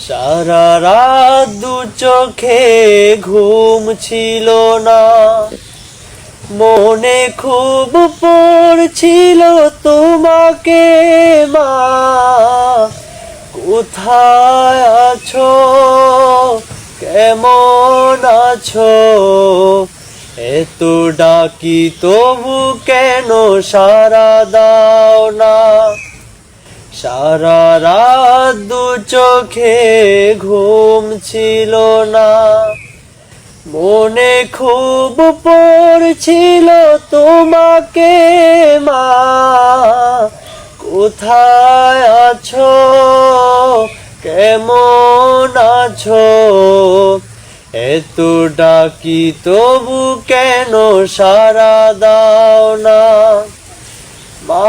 সারা রাত দু চোখে ঘুম ছিল না, মনে খুব পড়ছিল তোমাকে মা। কোথায় আছো, কেমন আছো, এত ডাকি তবু কেন সাড়া দাও না। সারা রাত দু চোখে ঘুম ছিল না, মনে খুব পড়ছিল তোমাকে মা। কোথায় আছো, কেমন আছো, এত ডাকি তবু কেন সাড়া দাও না মা।